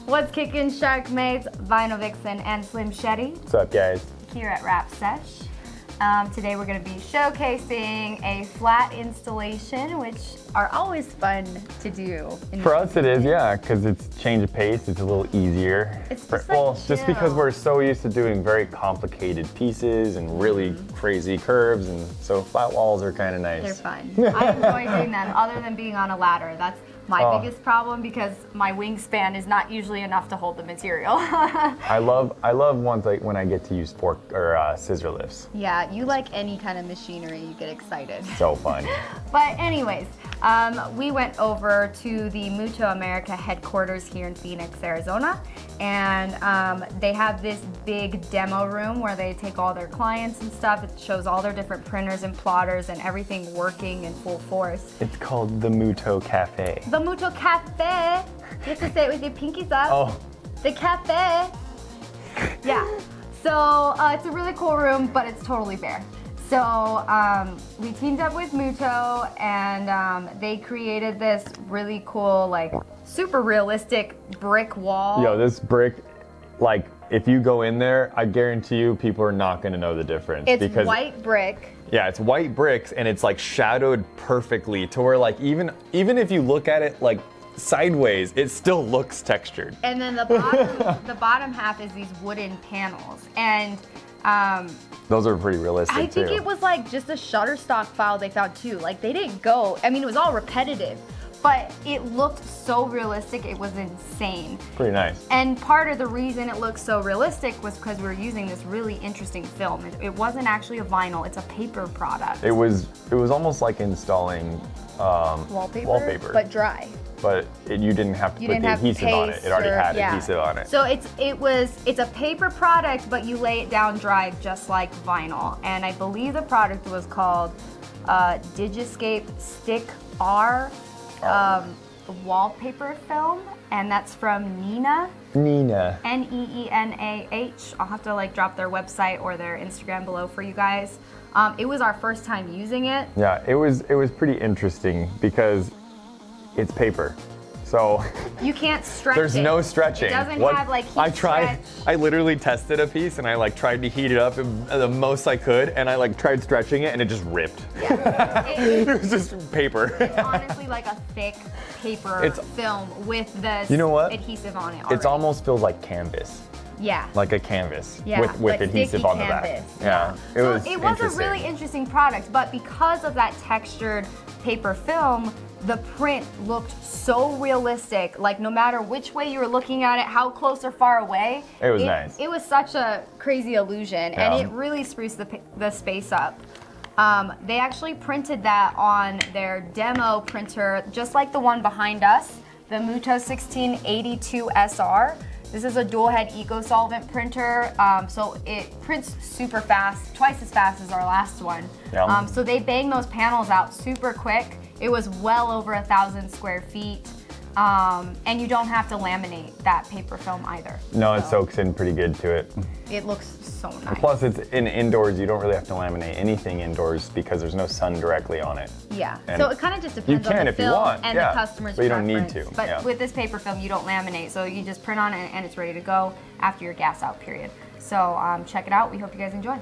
What's kicking, Shark Mates, Vinyl Vixen, and Slim Shetty? What's up, guys? Here at WrapSesh. Today we're going to be showcasing a flat installation, which are always fun to do. For us it is, yeah, because it's change of pace, it's a little easier. It's just like just because we're so used to doing very complicated pieces and really crazy curves, and so flat walls are kind of nice. They're fun. I enjoy doing them, other than being on a ladder. That's my biggest problem because my wingspan is not usually enough to hold the material. I love ones like when I get to use fork or scissor lifts. Yeah, you like any kind of machinery, you get excited. So fun. But anyways, we went over to the Mutoh America headquarters here in Phoenix, Arizona, and they have this big demo room where they take all their clients and stuff. It shows all their different printers and plotters and everything working in full force. It's called the Mutoh Café. The Mutoh Café. You have to say it with your pinkies up. Oh. The cafe. Yeah. So it's a really cool room, but it's totally bare. So we teamed up with Mutoh, and they created this really cool, like, super realistic brick wall. Yo, this brick, like, if you go in there, I guarantee you people are not going to know the difference. It's because white brick. Yeah, it's white bricks, and it's like shadowed perfectly to where, like, even if you look at it like sideways, it still looks textured. And then the bottom half is these wooden panels, and those are pretty realistic. I think too. it was like just a Shutterstock file they found too. Like, they didn't go. I mean, it was all repetitive, but it looked so realistic. It was insane. Pretty nice. And part of the reason it looked so realistic was because we were using this really interesting film. It wasn't actually a vinyl, it's a paper product. It was almost like installing wallpaper, but dry. But you didn't have to put the adhesive on it. It already had adhesive on it. So it's a paper product, but you lay it down dry just like vinyl. And I believe the product was called DigiScape StickR wallpaper film, and that's from Neenah. Neenah. Neenah. I'll have to like drop their website or their Instagram below for you guys. It was our first time using it. Yeah, it was pretty interesting because it's paper. So you can't stretch there's it. no stretching. It doesn't have like heat stretch. I literally tested a piece and I like tried to heat it up the most I could, and I like tried stretching it and it just ripped. Yeah. It was just paper. It's honestly like a thick paper film with the adhesive on it already. It almost feels like canvas. Yeah. Like a canvas with like adhesive on the back. Yeah. It was a really interesting product, but because of that textured paper film, the print looked so realistic. Like, no matter which way you were looking at it, how close or far away, it was nice. It was such a crazy illusion, and it really spruced the space up. They actually printed that on their demo printer, just like the one behind us, the Mutoh 1682 SR. This is a dual head eco-solvent printer, so it prints super fast, twice as fast as our last one. Yeah. So they bang those panels out super quick. It was well over 1,000 square feet, and you don't have to laminate that paper film either. No, it soaks in pretty good to it. It looks so nice. Plus, it's indoors. You don't really have to laminate anything indoors because there's no sun directly on it. Yeah. And so it kind of just depends on the film and the customer's preference. But you don't need to. But with this paper film, you don't laminate, so you just print on it and it's ready to go after your gas out period. So check it out. We hope you guys enjoy.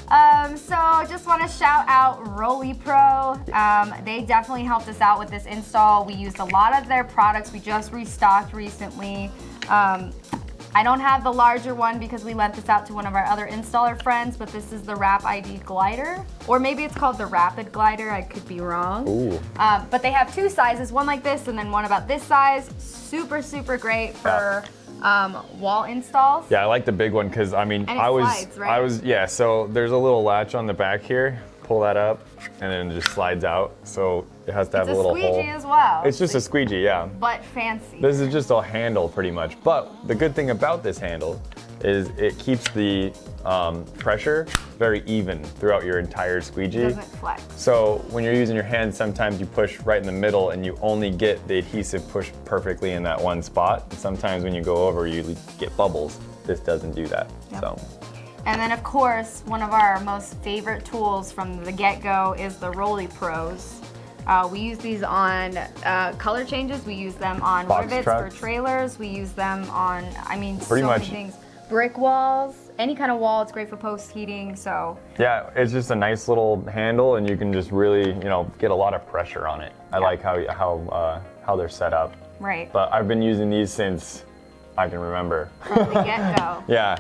So just want to shout out RollyPro. They definitely helped us out with this install. We used a lot of their products. We just restocked recently. I don't have the larger one because we lent this out to one of our other installer friends, but this is the Wrap ID glider, or maybe it's called the Rapid Glider, I could be wrong. Ooh. But they have two sizes, one like this and then one about this size. Super, super great for wall installs. Yeah, I like the big one because I mean, And it slides, right? yeah. So there's a little latch on the back here. Pull that up, and then it just slides out. So it has to have a little hole. It's a squeegee as well. It's just a squeegee, yeah. But fancy. This is just a handle, pretty much. But the good thing about this handle is it keeps the pressure very even throughout your entire squeegee. It doesn't flex. So when you're using your hand, sometimes you push right in the middle and you only get the adhesive pushed perfectly in that one spot. And sometimes when you go over, you get bubbles. This doesn't do that. Yep. So. And then of course, one of our most favorite tools from the get-go is the RollyPros. We use these on color changes. We use them on Box rivets trucks. for trailers. We use them on, I mean, Pretty so much. many things. Brick walls, any kind of wall. It's great for post heating. So Yeah, it's just a nice little handle, and you can just really, get a lot of pressure on it. I like how they're set up. right But I've been using these since I can remember. from the get-go. Yeah.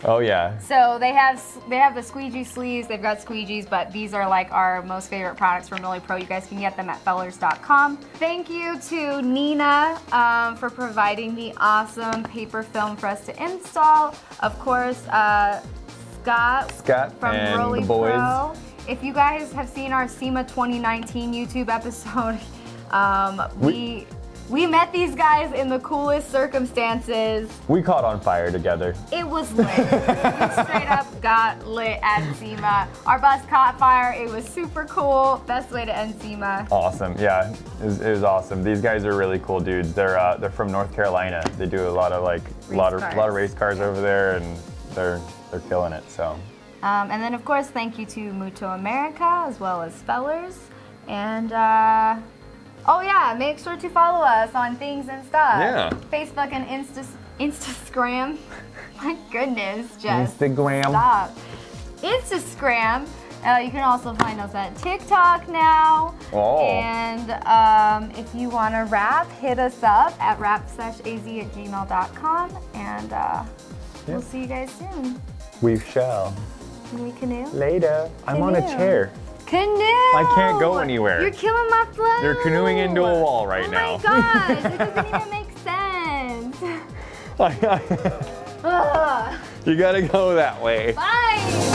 Oh yeah. So they have the squeegee sleeves, they've got squeegees, but these are like our most favorite products from RollyPro. You guys can get them at fellers.com. Thank you to Neenah for providing the awesome paper film for us to install. Of course, Scott from and the RollyPro. If you guys have seen our SEMA 2019 YouTube episode, we met these guys in the coolest circumstances. We caught on fire together. It was lit. We straight up got lit at SEMA. Our bus caught fire. It was super cool. Best way to end SEMA. Awesome. Yeah, it was awesome. These guys are really cool dudes. They're from North Carolina. They do a lot of lot of race cars over there, and they're killing it. So. And then of course, thank you to Mutoh America as well as Fellers. And oh yeah, make sure to follow us on things and stuff. Yeah. Facebook and Instagram. My goodness, just Instagram. stop. Instagram. You can also find us at TikTok now. Oh. And if you want to rap, hit us up at wrapseshaz@gmail.com. And we'll see you guys soon. We shall. Can we canoe? Later. I'm on a Canoe. chair. Canoe! I can't go anywhere. You're killing my flow. You're canoeing into a wall right now. Oh my gosh, it doesn't even make sense. Ugh. You gotta go that way. Bye.